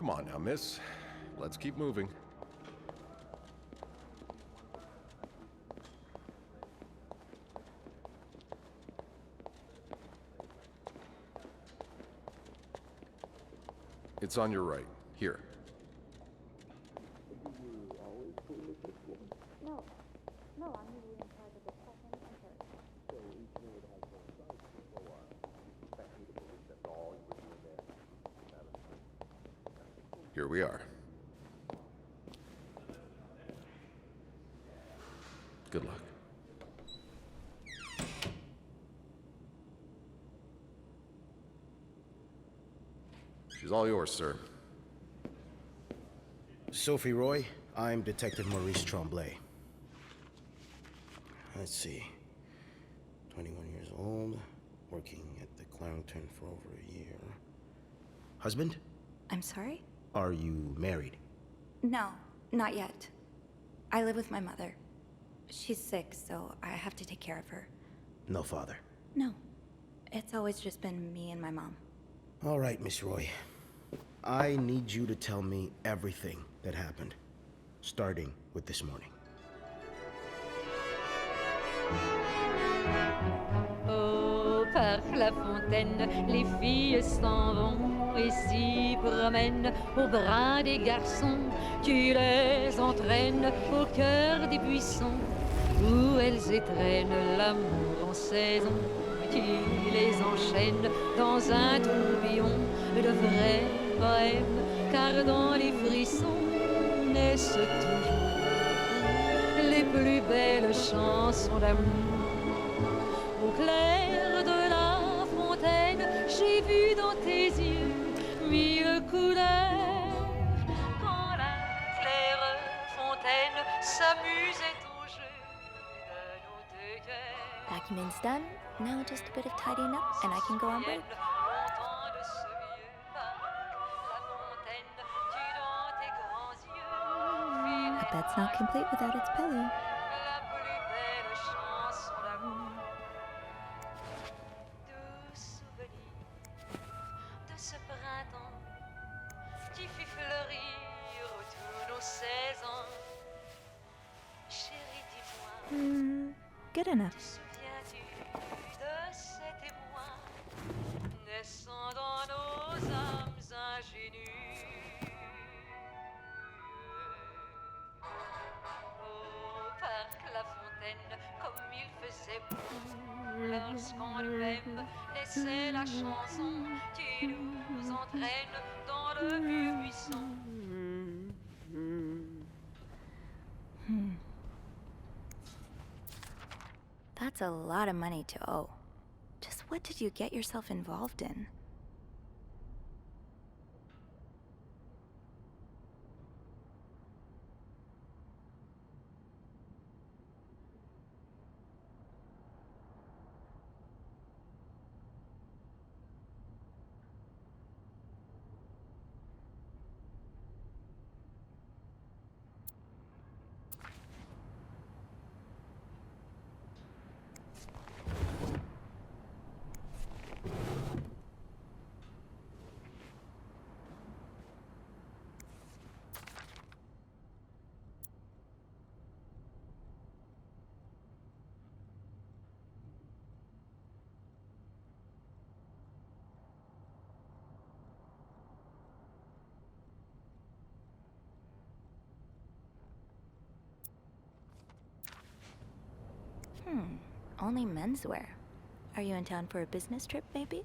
Come on now, miss. Let's keep moving. It's on your right. Here. No, I'm usually in charge of the second and third. Here we are. Good luck. She's all yours, sir. Sophie Roy, I'm Detective Maurice Tremblay. Let's see. 21 years old, working at the Clarendon for over a year. Husband? I'm sorry? Are you married? No, not yet. I live with my mother. She's sick, so I have to take care of her. No father? No. It's always just been me and my mom. All right, Miss Roy. I need you to tell me everything that happened, starting with this morning. Au parc La Fontaine, les filles s'en vont et s'y promènent au bras des garçons. Tu les entraînes au cœur des buissons où elles étrennent l'amour en saison. Tu les enchaînes dans un tourbillon de vrai poème, car dans les frissons naissent toujours les plus belles chansons d'amour. Au clair de la fontaine, j'ai vu dans tes yeux mille couleurs. Quand la claire fontaine s'amusait au jeu de nos deux cœurs. Vacuuming's done. Now just a bit of tidying up and I can go on break. Longtemps de ce vieux parc, la fontaine, tu dans tes grands yeux. A bed's not complete without its pillow. La plus belle chanson d'amour. Doux souvenir de ce printemps qui fit fleurir tous nos 16 ans. Chérie, dis-moi, Good enough. te souviens-tu de cet émoi naissant dans nos âmes ingénues? Au parc La Fontaine, comme il faisait beau, lorsqu'on nous aime, naissait la chanson qui nous entraîne dans le vieux buisson. That's a lot of money to owe. Just what did you get yourself involved in? Only menswear. Are you in town for a business trip, maybe?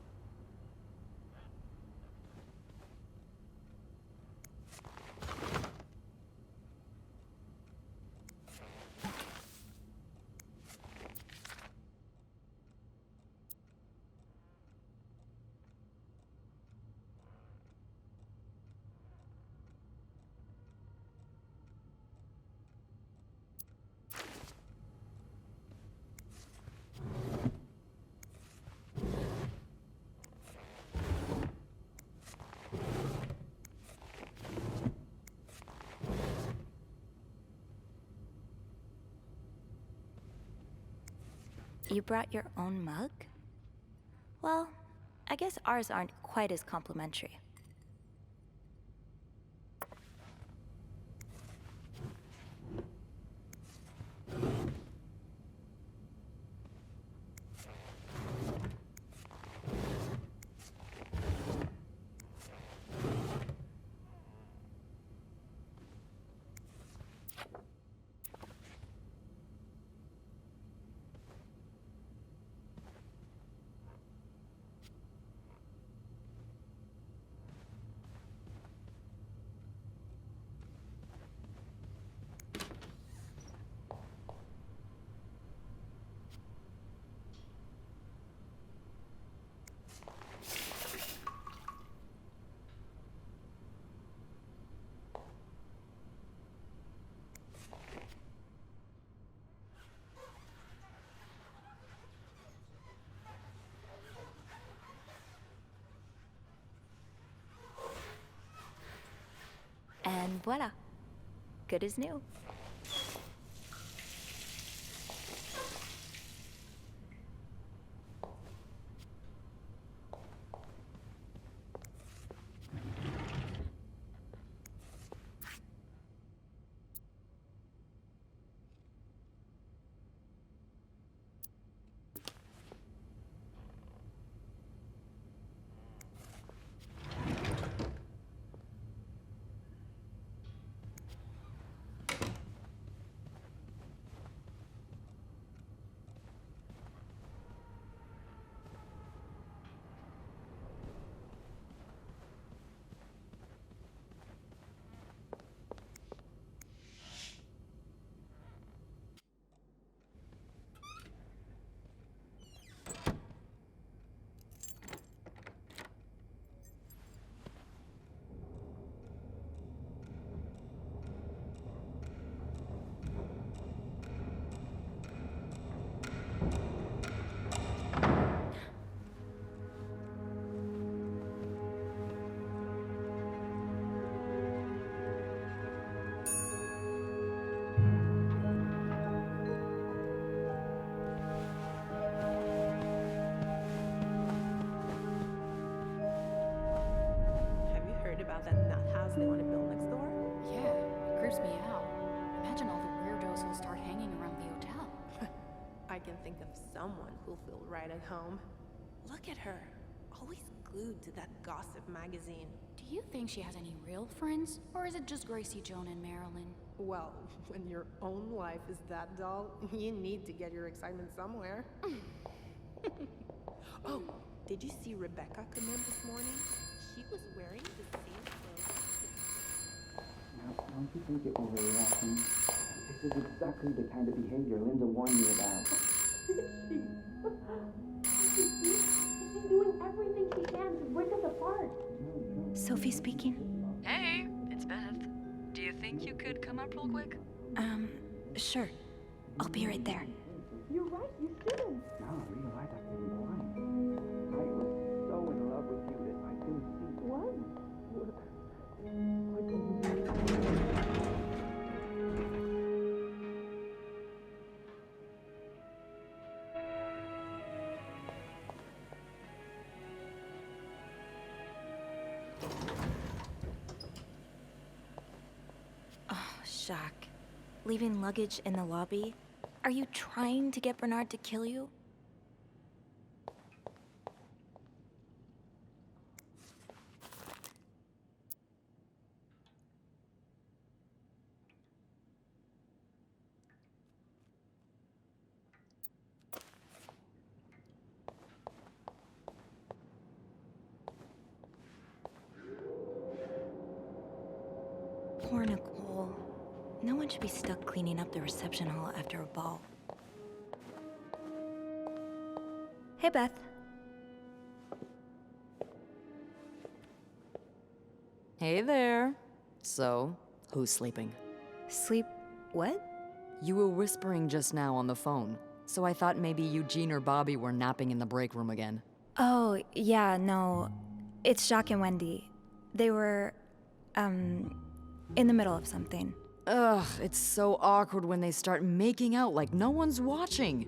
You brought your own mug? Well, I guess ours aren't quite as complimentary. Voila. Good as new. Have you heard about that nut house they want to build next door? Yeah, it creeps me out. Imagine all the weirdos who'll start hanging around the hotel. I can think of someone who'll feel right at home. Look at her, always glued to that gossip magazine. Do you think she has any real friends? Or is it just Gracie, Joan, and Marilyn? Well, when your own life is that dull, you need to get your excitement somewhere. Oh, did you see Rebecca come in this morning? She was wearing the same clothes. Now, don't you think it will really happen? This is exactly the kind of behavior Linda warned me about. She's doing everything she can to break us apart. Sophie speaking. Hey, it's Beth. Do you think you could come up real quick? Sure. I'll be right there. You're right, you shouldn't. No, you're right, I couldn't blind. I was so in love with you that I couldn't see. What? What did you do? Jacques, leaving luggage in the lobby? Are you trying to get Bernard to kill you? Poor Nicole. No one should be stuck cleaning up the reception hall after a ball. Hey, Beth. Hey there. So, who's sleeping? Sleep what? You were whispering just now on the phone, so I thought maybe Eugene or Bobby were napping in the break room again. Oh, yeah, no. It's Jacques and Wendy. They were, in the middle of something. Ugh, it's so awkward when they start making out like no one's watching.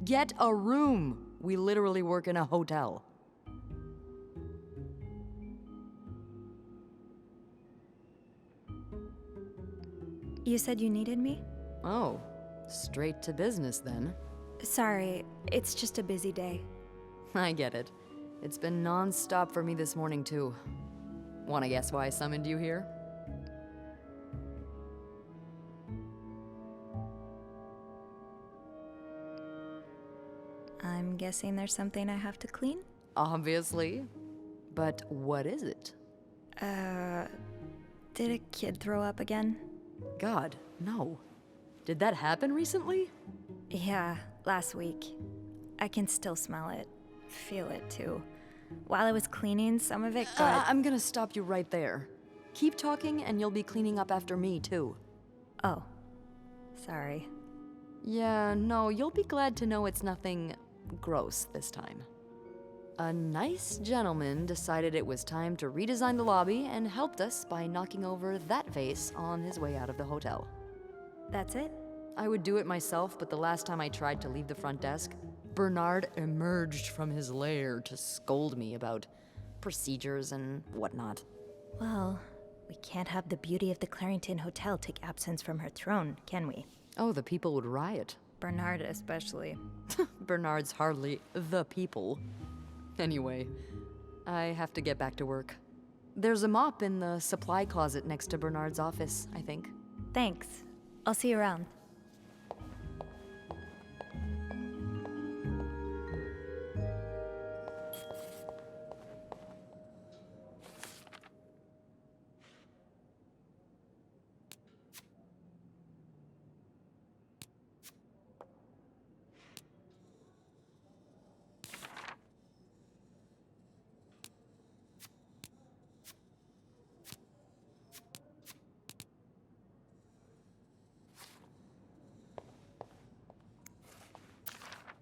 Get a room. We literally work in a hotel. You said you needed me? Oh, straight to business then. Sorry, it's just a busy day. I get it. It's been non-stop for me this morning too. Wanna guess why I summoned you here? I'm guessing there's something I have to clean? Obviously. But what is it? Did a kid throw up again? God, no. Did that happen recently? Yeah, last week. I can still smell it. Feel it too. While I was cleaning, some of it got... I'm gonna stop you right there. Keep talking and you'll be cleaning up after me too. Oh. Sorry. Yeah, no, you'll be glad to know it's nothing gross this time. A nice gentleman decided it was time to redesign the lobby and helped us by knocking over that vase on his way out of the hotel. That's it? I would do it myself, but the last time I tried to leave the front desk, Bernard emerged from his lair to scold me about procedures and whatnot. Well, we can't have the beauty of the Clarington Hotel take absence from her throne, can we? Oh, the people would riot. Bernard especially. Bernard's hardly the people. Anyway, I have to get back to work. There's a mop in the supply closet next to Bernard's office, I think. Thanks. I'll see you around.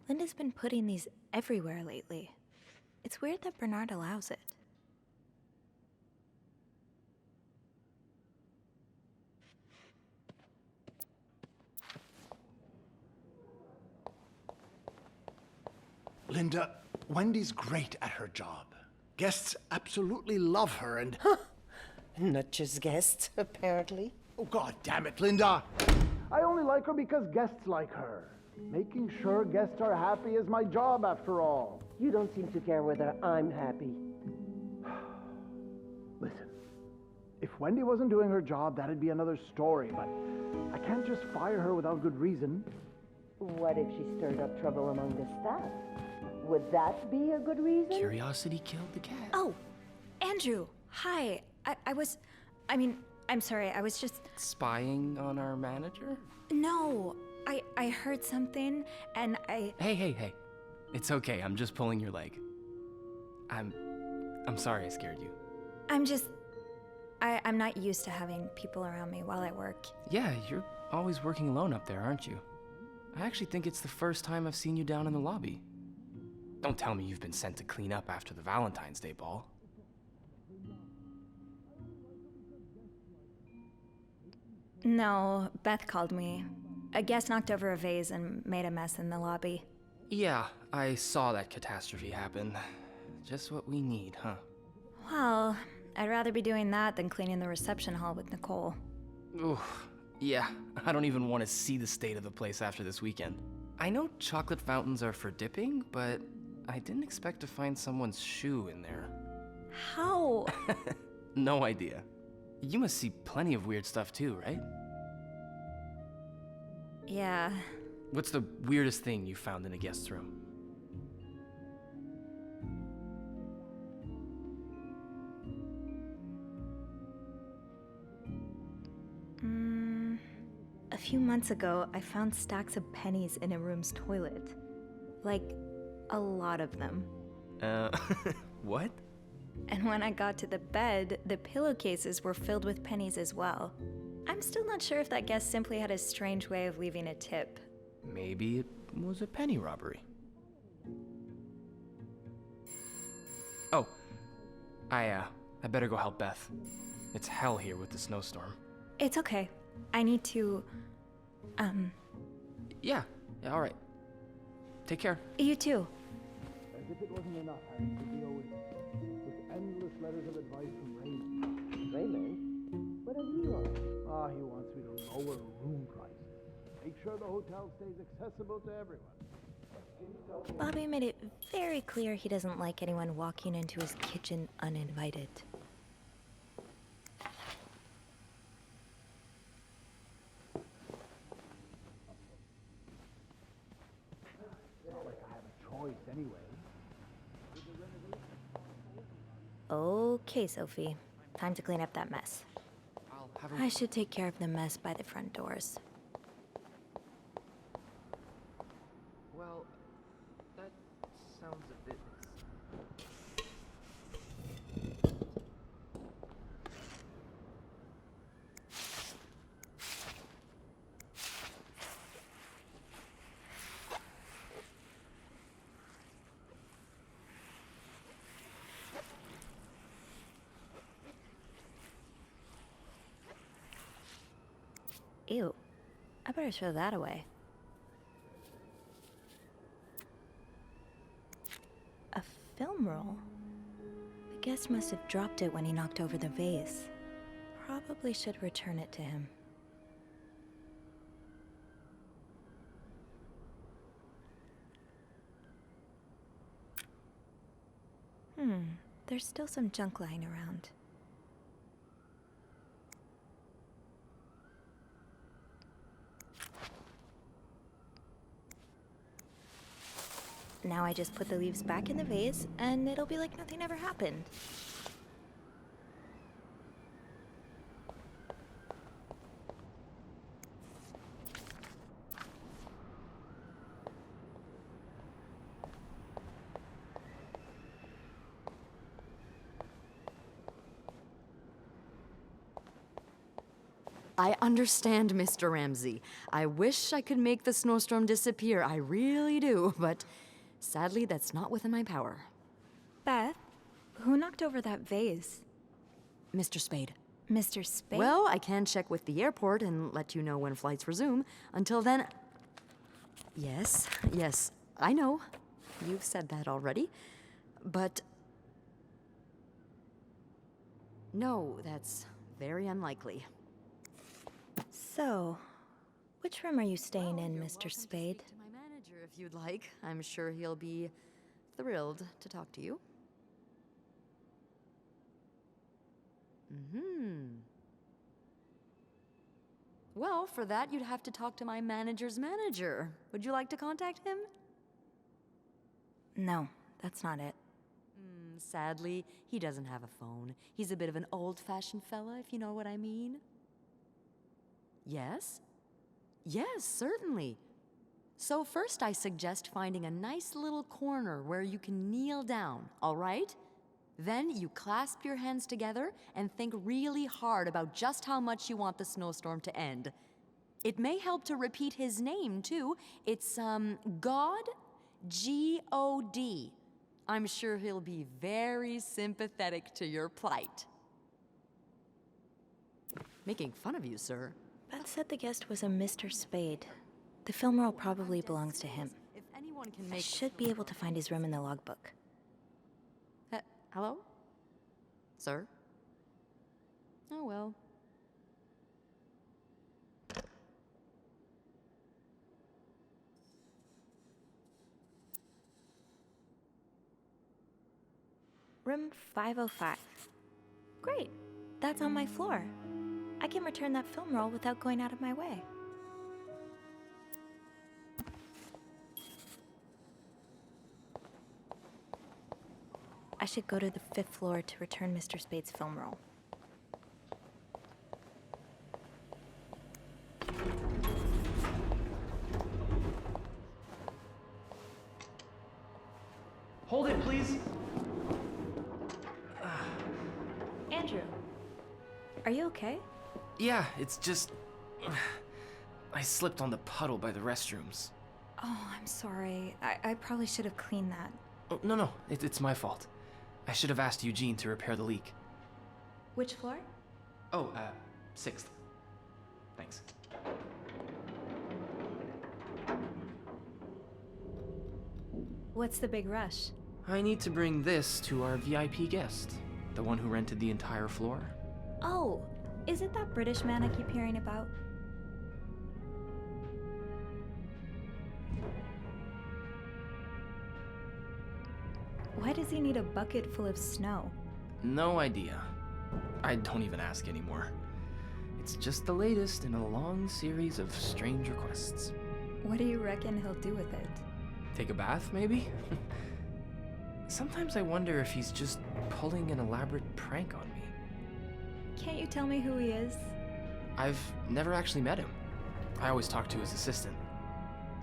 Linda's been putting these everywhere lately. It's weird that Bernard allows it. Linda, Wendy's great at her job. Guests absolutely love her and... Not just guests, apparently. Oh, God damn it, Linda! I only like her because guests like her. Making sure guests are happy is my job, after all. You don't seem to care whether I'm happy. Listen, if Wendy wasn't doing her job, that'd be another story, but I can't just fire her without good reason. What if she stirred up trouble among the staff? Would that be a good reason? Curiosity killed the cat. Oh, Andrew, hi. I'm sorry, I was just... Spying on our manager? No, I heard something, and I... Hey. It's okay, I'm just pulling your leg. I'm sorry I scared you. I'm not used to having people around me while I work. Yeah, you're always working alone up there, aren't you? I actually think it's the first time I've seen you down in the lobby. Don't tell me you've been sent to clean up after the Valentine's Day ball. No, Beth called me. A guest knocked over a vase and made a mess in the lobby. Yeah, I saw that catastrophe happen. Just what we need, huh? Well, I'd rather be doing that than cleaning the reception hall with Nicole. Oof. Yeah, I don't even want to see the state of the place after this weekend. I know chocolate fountains are for dipping, but I didn't expect to find someone's shoe in there. How? No idea. You must see plenty of weird stuff too, right? Yeah. What's the weirdest thing you found in a guest's room? A few months ago, I found stacks of pennies in a room's toilet. Like, a lot of them. What? And when I got to the bed, the pillowcases were filled with pennies as well. I'm still not sure if that guest simply had a strange way of leaving a tip. Maybe it was a penny robbery. Oh, I better go help Beth. It's hell here with the snowstorm. It's okay. I need to, Yeah, all right. Take care. You too. As if it wasn't enough having to deal with endless letters of advice from Raymond. Raymond? What have you on? He wants me to lower room prices. Make sure the hotel stays accessible to everyone. Bobby made it very clear he doesn't like anyone walking into his kitchen uninvited. Not like I have a choice anyway. Okay, Sophie. Time to clean up that mess. I'll have I should take care of the mess by the front doors. Well, that sounds a bit... Ew. I better throw that away. A film roll? The guest must have dropped it when he knocked over the vase. Probably should return it to him. There's still some junk lying around. Now I just put the leaves back in the vase, and it'll be like nothing ever happened. I understand, Mr. Ramsey. I wish I could make the snowstorm disappear. I really do, but sadly, that's not within my power. Beth, who knocked over that vase? Mr. Spade. Mr. Spade? Well, I can check with the airport and let you know when flights resume. Until then... Yes, I know. You've said that already. But... No, that's very unlikely. So, which room are you staying in, Mr. Spade? To my manager, if you'd like. I'm sure he'll be thrilled to talk to you. Well, for that, you'd have to talk to my manager's manager. Would you like to contact him? No, that's not it. Sadly, he doesn't have a phone. He's a bit of an old-fashioned fella, if you know what I mean. Yes? Yes, certainly. So first I suggest finding a nice little corner where you can kneel down, all right? Then you clasp your hands together and think really hard about just how much you want the snowstorm to end. It may help to repeat his name, too. It's, God, G-O-D. I'm sure he'll be very sympathetic to your plight. Making fun of you, sir. Beth said the guest was a Mr. Spade. The film roll probably belongs to him. If anyone can I make... should be able to find his room in the logbook. Hello? Sir? Oh, well. Room 505. Great. That's on my floor. I can return that film roll without going out of my way. I should go to the 5th floor to return Mr. Spade's film roll. Hold it, please. Andrew, are you okay? Yeah, it's just... I slipped on the puddle by the restrooms. Oh, I'm sorry. I probably should have cleaned that. Oh, no, it's my fault. I should have asked Eugene to repair the leak. Which floor? Oh, 6th. Thanks. What's the big rush? I need to bring this to our VIP guest, the one who rented the entire floor. Oh, is it that British man I keep hearing about? Why does he need a bucket full of snow? No idea. I don't even ask anymore. It's just the latest in a long series of strange requests. What do you reckon he'll do with it? Take a bath, maybe? Sometimes I wonder if he's just pulling an elaborate prank on me. Can't you tell me who he is? I've never actually met him. I always talk to his assistant.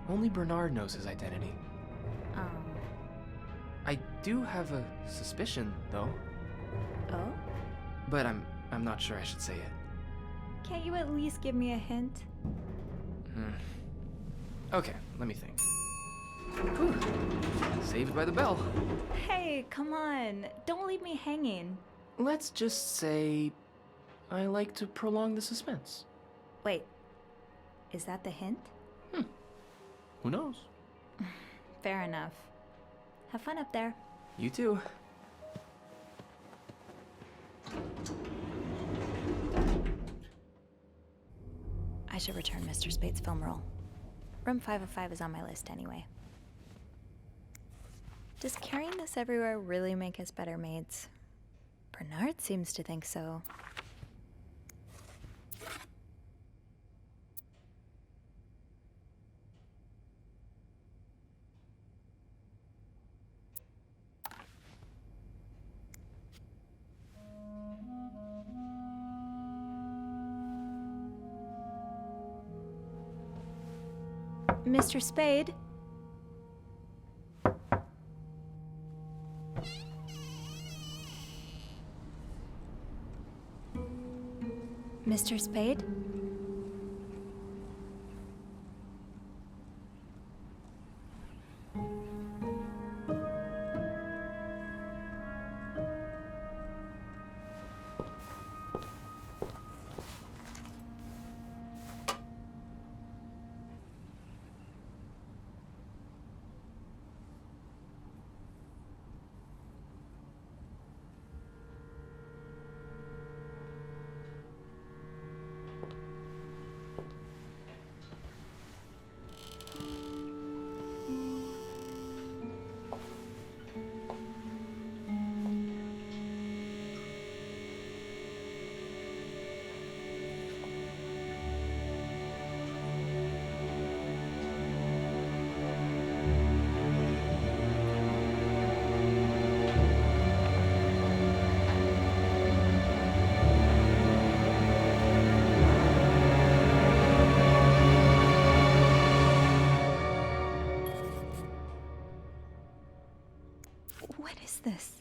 Only Bernard knows his identity. I do have a suspicion, though. Oh? But I'm not sure I should say it. Can't you at least give me a hint? Okay, let me think. Whew. Saved by the bell. Hey, come on. Don't leave me hanging. Let's just say I like to prolong the suspense. Wait, Is that the hint? Who knows? Fair enough. Have fun up there. You too. I should return Mr. Spade's film roll. Room 505 is on my list anyway. Does carrying this everywhere really make us better maids? Bernard seems to think so. Mr. Spade? Mr. Spade? What is this?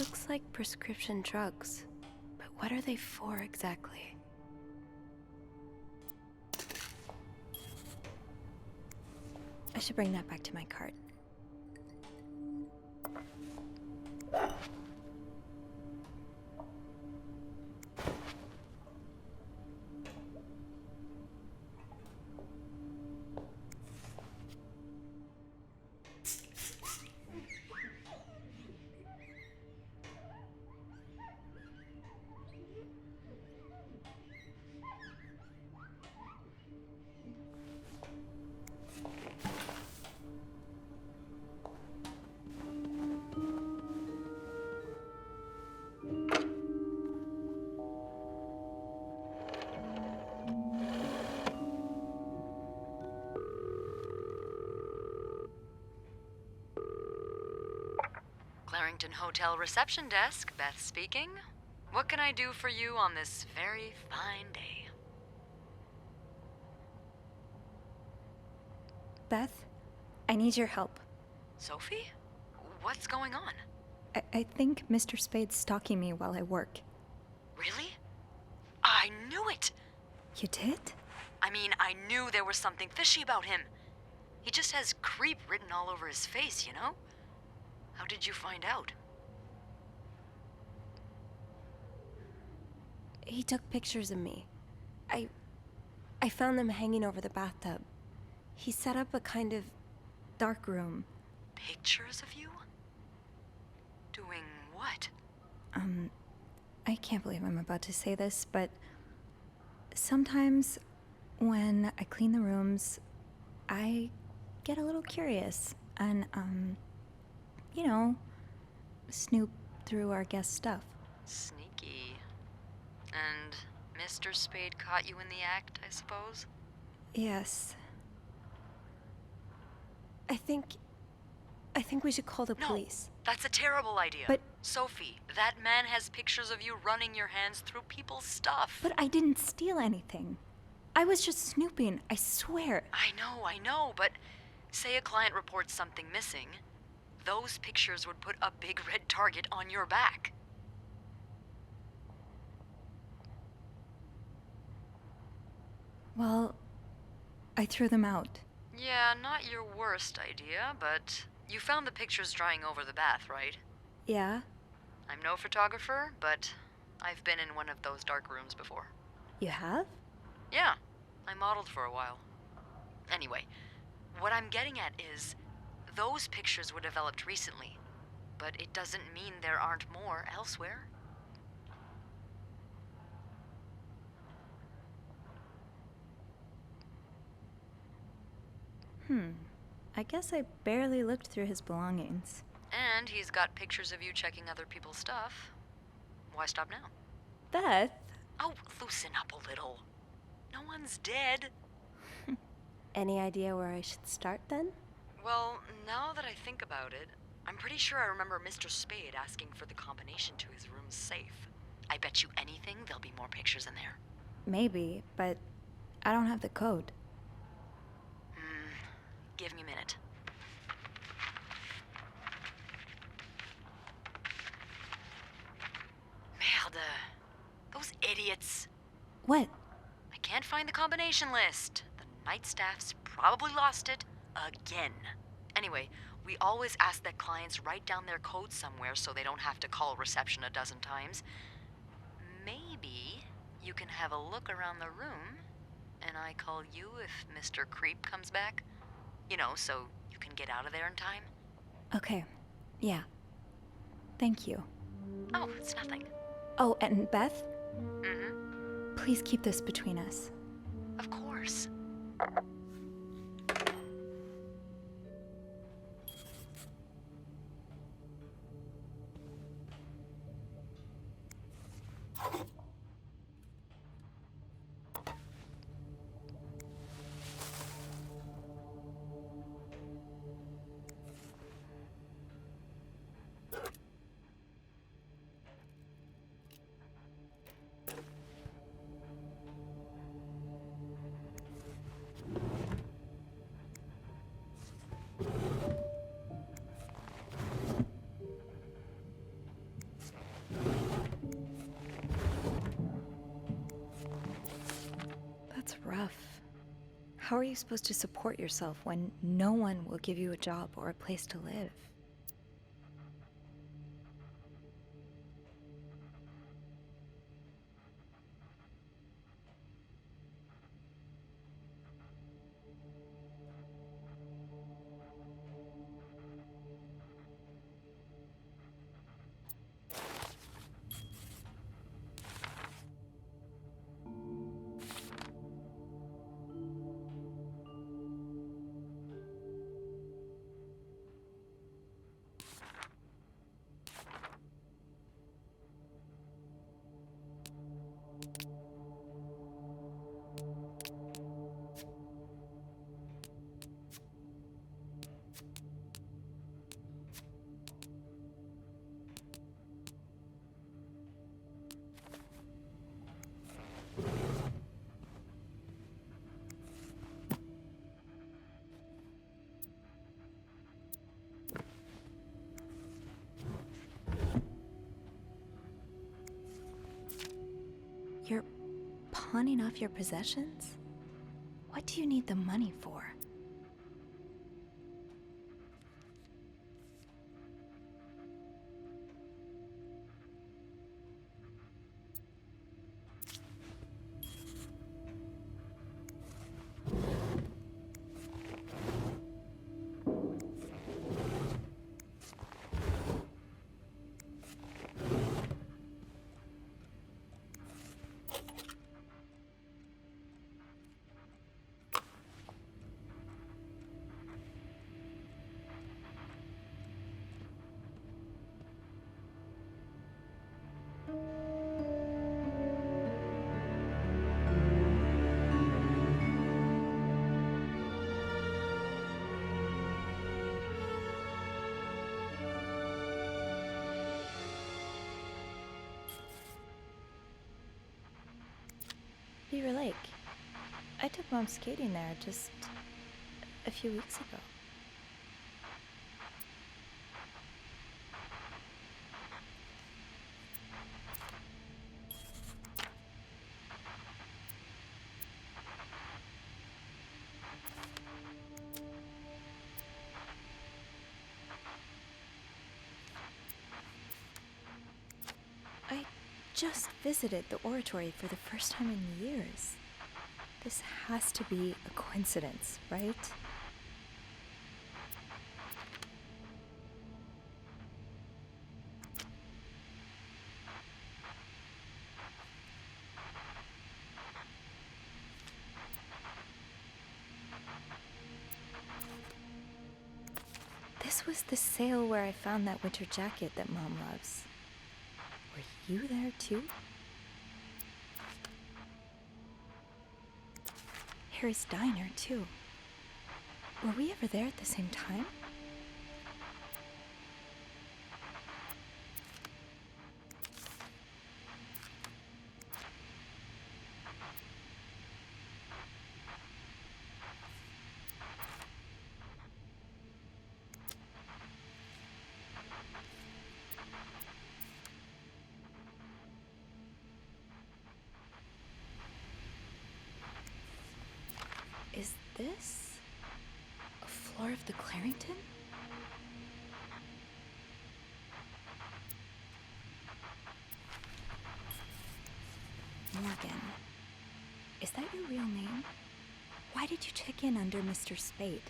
Looks like prescription drugs, but what are they for exactly? I should bring that back to my cart. Clarington Hotel reception desk, Beth speaking. What can I do for you on this very fine day? Beth, I need your help. Sophie? What's going on? I think Mr. Spade's stalking me while I work. Really? I knew it! You did? I mean, I knew there was something fishy about him. He just has creep written all over his face, you know? How did you find out? He took pictures of me. I found them hanging over the bathtub. He set up a kind of dark room. Pictures of you? Doing what? I can't believe I'm about to say this, but sometimes when I clean the rooms, I get a little curious and, you know, snoop through our guest stuff. Sneaky. And Mr. Spade caught you in the act, I suppose? Yes. I think we should call the police. That's a terrible idea. But Sophie, that man has pictures of you running your hands through people's stuff. But I didn't steal anything. I was just snooping, I swear. I know, but say a client reports something missing, those pictures would put a big red target on your back. Well, I threw them out. Yeah, not your worst idea, but you found the pictures drying over the bath, right? Yeah? I'm no photographer, but I've been in one of those dark rooms before. You have? Yeah, I modeled for a while. Anyway, what I'm getting at is, those pictures were developed recently, but it doesn't mean there aren't more elsewhere. I guess I barely looked through his belongings. And he's got pictures of you checking other people's stuff. Why stop now? Beth? Oh, loosen up a little. No one's dead. Any idea where I should start then? Well, now that I think about it, I'm pretty sure I remember Mr. Spade asking for the combination to his room's safe. I bet you anything there'll be more pictures in there. Maybe, but I don't have the code. Give me a minute. Merde. Those idiots. What? I can't find the combination list. The night staff's probably lost it again. Anyway, we always ask that clients write down their code somewhere so they don't have to call reception a dozen times. Maybe you can have a look around the room, and I call you if Mr. Creep comes back. You know, so you can get out of there in time. Okay. Yeah. Thank you. Oh, it's nothing. Oh, and Beth? Mm-hmm. Please keep this between us. Of course. That's rough. How are you supposed to support yourself when no one will give you a job or a place to live? pawning off your possessions? What do you need the money for? Beaver Lake. I took Mom skating there just a few weeks ago. I just visited the oratory for the first time in years. This has to be a coincidence, right? This was the sale where I found that winter jacket that Mom loves. Were you there too? Harry's diner too. Were we ever there at the same time? Is this a floor of the Clarington? Morgan, is that your real name? Why did you check in under Mr. Spade?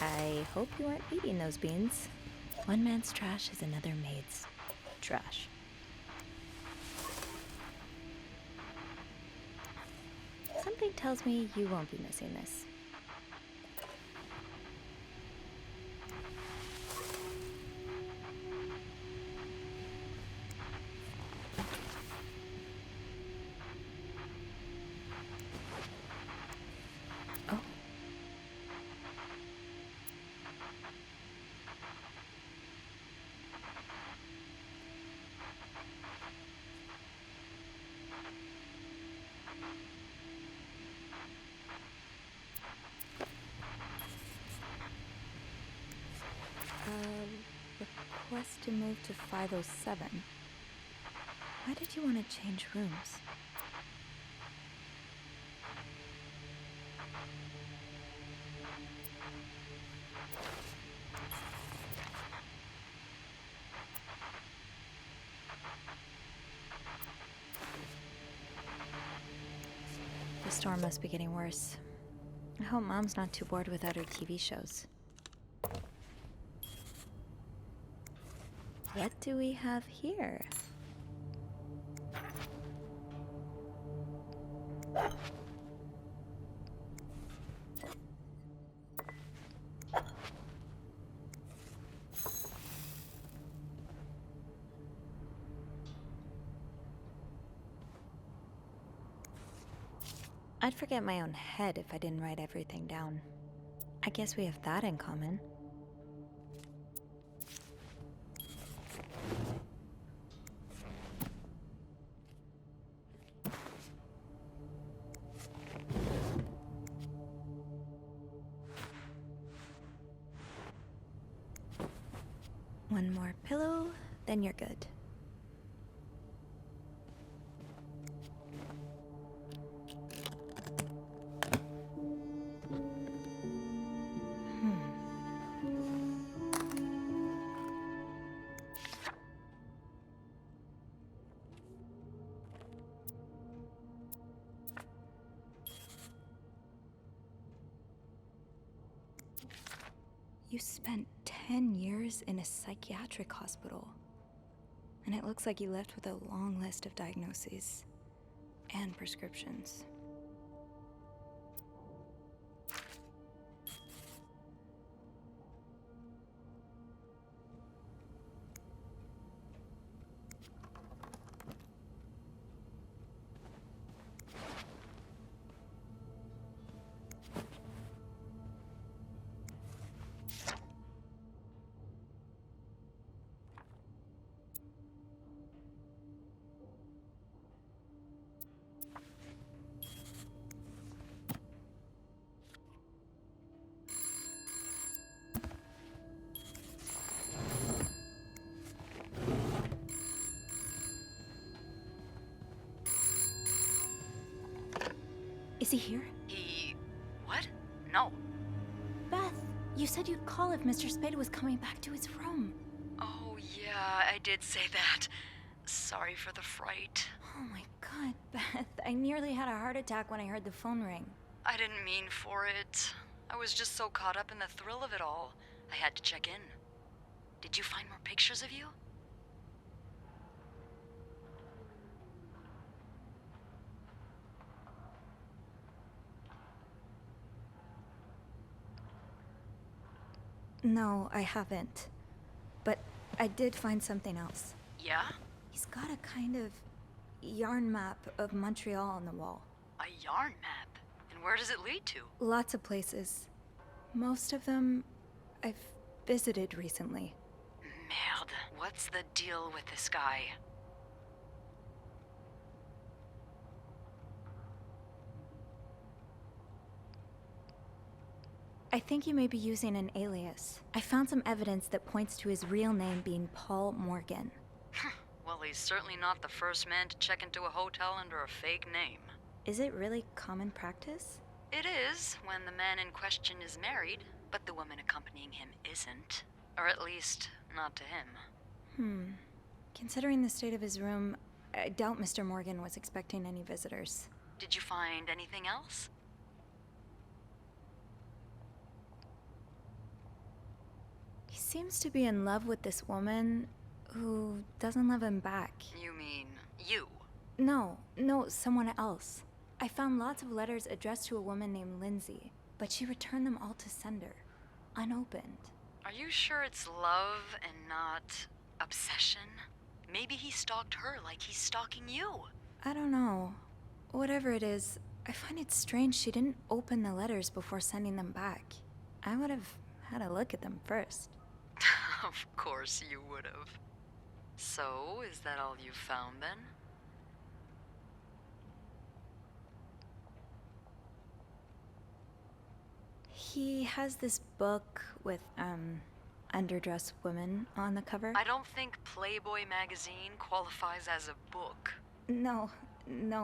I hope you aren't eating those beans. One man's trash is another maid's trash. Something tells me you won't be missing this. Oh. Request to move to 507. Why did you want to change rooms? The storm must be getting worse. I hope Mom's not too bored without her TV shows. What do we have here? I'd forget my own head if I didn't write everything down. I guess we have that in common. One more pillow, then you're good. You spent 10 years in a psychiatric hospital. And it looks like you left with a long list of diagnoses and prescriptions. Is he here? What? No. Beth, you said you'd call if Mr. Spade was coming back to his room. Oh, yeah, I did say that. Sorry for the fright. Oh my god, Beth. I nearly had a heart attack when I heard the phone ring. I didn't mean for it. I was just so caught up in the thrill of it all. I had to check in. Did you find more pictures of you? No, I haven't. But I did find something else. Yeah? He's got a kind of yarn map of Montreal on the wall. A yarn map? And where does it lead to? Lots of places. Most of them I've visited recently. Merde. What's the deal with this guy? I think he may be using an alias. I found some evidence that points to his real name being Paul Morgan. Well, he's certainly not the first man to check into a hotel under a fake name. Is it really common practice? It is, when the man in question is married, but the woman accompanying him isn't. Or at least, not to him. Considering the state of his room, I doubt Mr. Morgan was expecting any visitors. Did you find anything else? He seems to be in love with this woman who doesn't love him back. You mean you? No, someone else. I found lots of letters addressed to a woman named Lindsay, but she returned them all to sender, unopened. Are you sure it's love and not obsession? Maybe he stalked her like he's stalking you. I don't know. Whatever it is, I find it strange she didn't open the letters before sending them back. I would have had a look at them first. Of course you would have. So, is that all you found then? He has this book with, underdressed women on the cover. I don't think Playboy magazine qualifies as a book. No,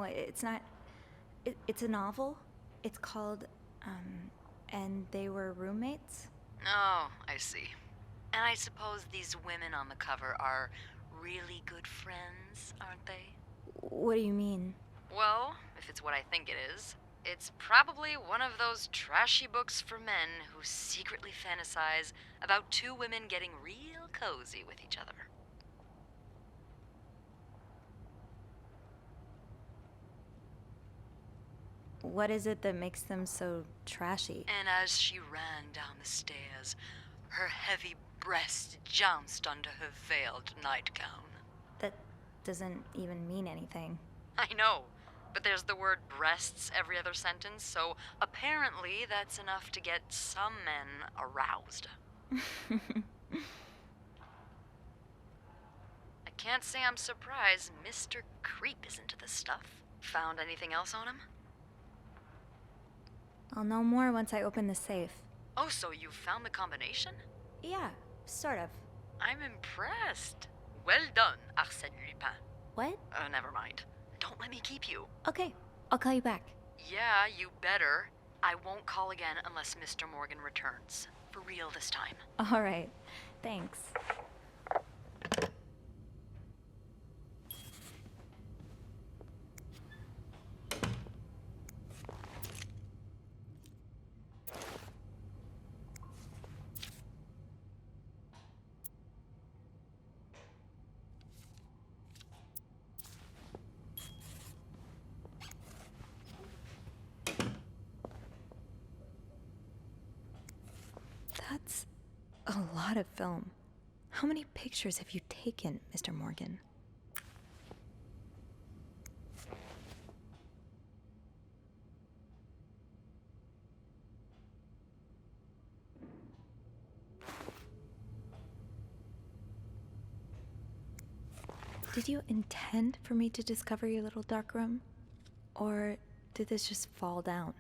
it's not. It's a novel. It's called, And They Were Roommates. Oh, I see. And I suppose these women on the cover are really good friends, aren't they? What do you mean? Well, if it's what I think it is, it's probably one of those trashy books for men who secretly fantasize about two women getting real cozy with each other. What is it that makes them so trashy? And as she ran down the stairs, her heavy breast jounced under her veiled nightgown. That doesn't even mean anything. I know. But there's the word breasts every other sentence, so apparently that's enough to get some men aroused. I can't say I'm surprised Mr. Creep is into this stuff. Found anything else on him? I'll know more once I open the safe. Oh, so you found the combination? Yeah, sort of. I'm impressed. Well done, Arsène Lupin. What? Never mind. Don't let me keep you. Okay, I'll call you back. Yeah, you better. I won't call again unless Mr. Morgan returns. For real this time. All right, thanks. That's a lot of film. How many pictures have you taken, Mr. Morgan? Did you intend for me to discover your little dark room? Or did this just fall down?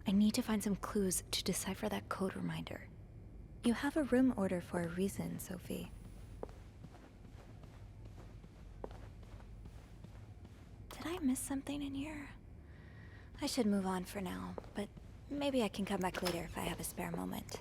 I need to find some clues to decipher that code reminder. You have a room order for a reason, Sophie. Did I miss something in here? I should move on for now, but maybe I can come back later if I have a spare moment.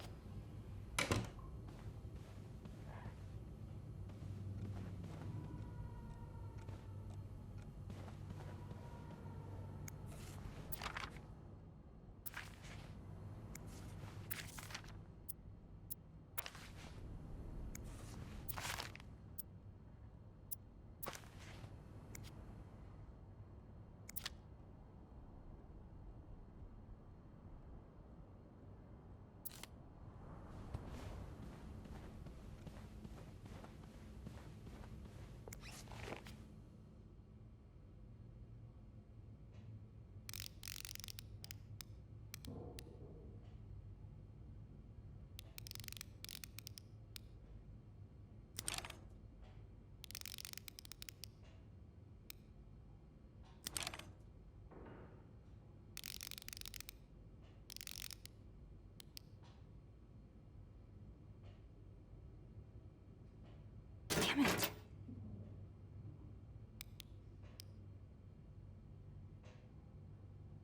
Damn it.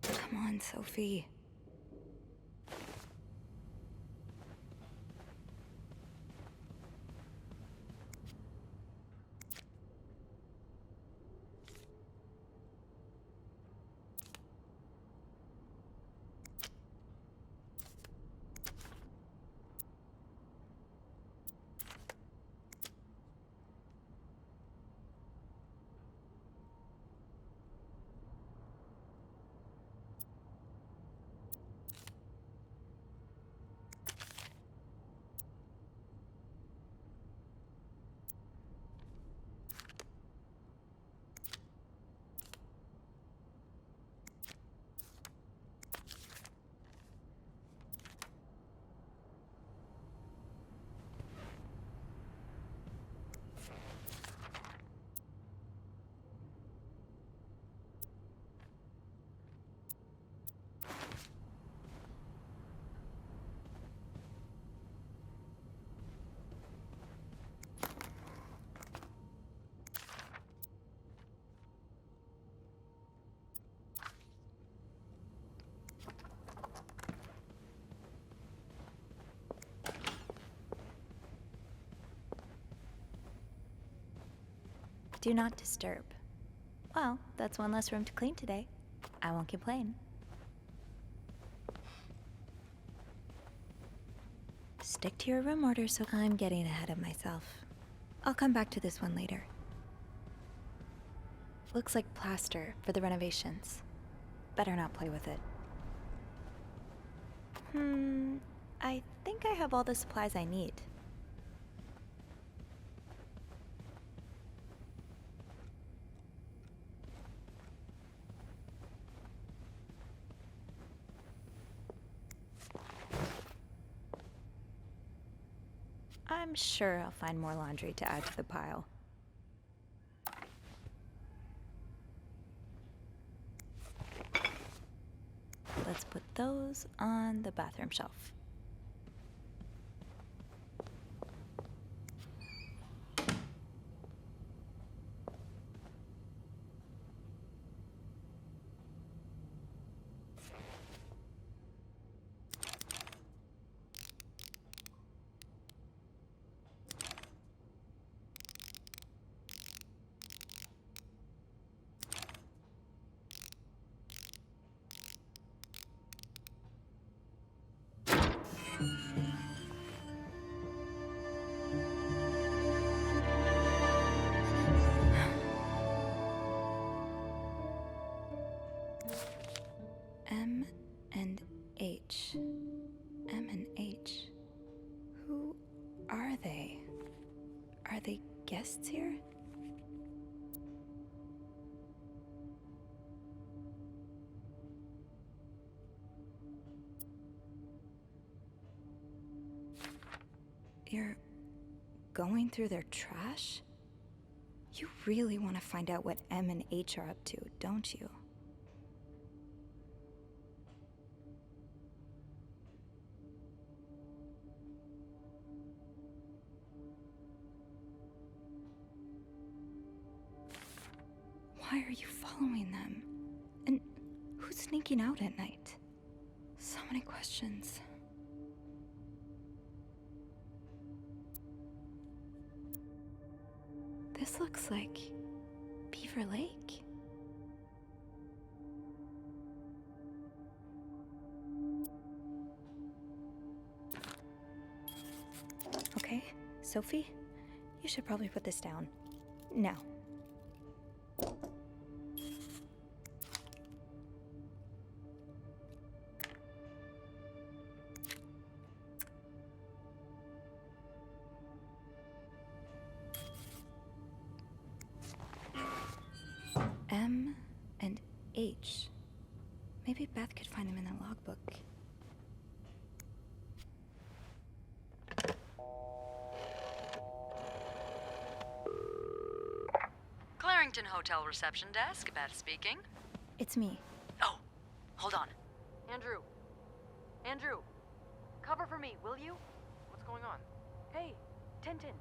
Come on, Sophie. Do not disturb. Well, that's one less room to clean today. I won't complain. Stick to your room order, so I'm getting ahead of myself. I'll come back to this one later. Looks like plaster for the renovations. Better not play with it. I think I have all the supplies I need. I'm sure I'll find more laundry to add to the pile. Let's put those on the bathroom shelf. M and H. M and H. Who are they? Are they guests here? You're going through their trash? You really want to find out what M and H are up to, don't you? Why are you following them? And who's sneaking out at night? So many questions. This looks like Beaver Lake. Okay, Sophie, you should probably put this down. Now. M and H. Maybe Beth could find them in the logbook. Clarington Hotel reception desk, Beth speaking. It's me. Oh, hold on. Andrew. Andrew. Cover for me, will you? What's going on? Hey, Tintin.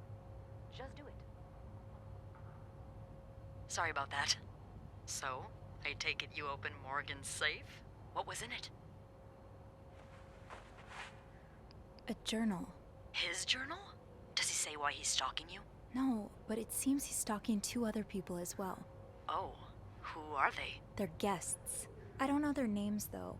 Just do it. Sorry about that. So, I take it you opened Morgan's safe? What was in it? A journal. His journal? Does he say why he's stalking you? No, but it seems he's stalking 2 other people as well. Oh, who are they? They're guests. I don't know their names, though.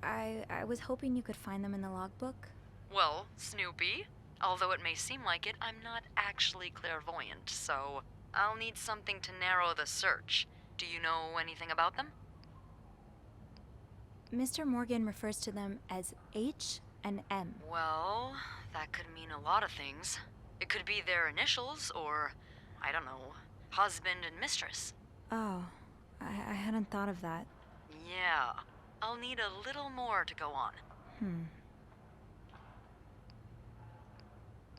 I was hoping you could find them in the logbook. Well, Snoopy, although it may seem like it, I'm not actually clairvoyant, so I'll need something to narrow the search. Do you know anything about them? Mr. Morgan refers to them as H and M. Well, that could mean a lot of things. It could be their initials, or, I don't know, husband and mistress. Oh, I hadn't thought of that. Yeah, I'll need a little more to go on.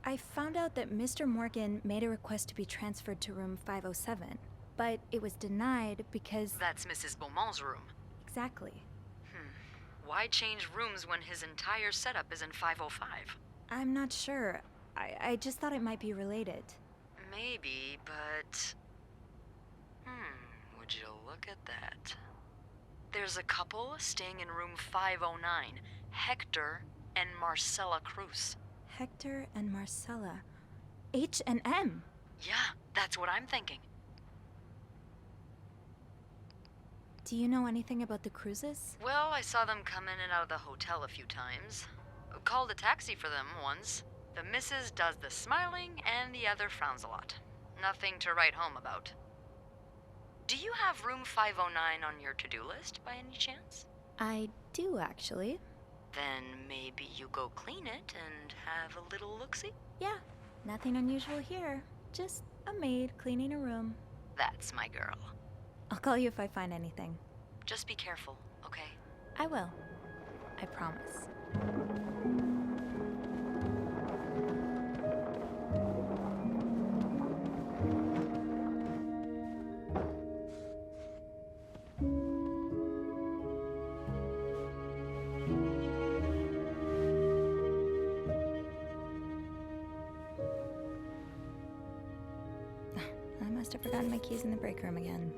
I found out that Mr. Morgan made a request to be transferred to room 507, but it was denied because... That's Mrs. Beaumont's room. Exactly. Why change rooms when his entire setup is in 505? I'm not sure. I just thought it might be related. Maybe, but... would you look at that? There's a couple staying in room 509, Hector and Marcella Cruz. Hector and Marcella. H and M. Yeah, that's what I'm thinking. Do you know anything about the cruises? Well, I saw them come in and out of the hotel a few times. Called a taxi for them once. The missus does the smiling and the other frowns a lot. Nothing to write home about. Do you have room 509 on your to-do list by any chance? I do, actually. Then maybe you go clean it and have a little look-see? Yeah, nothing unusual here. Just a maid cleaning a room. That's my girl. I'll call you if I find anything. Just be careful, okay? I will. I promise. I must have forgotten my keys in the break room again.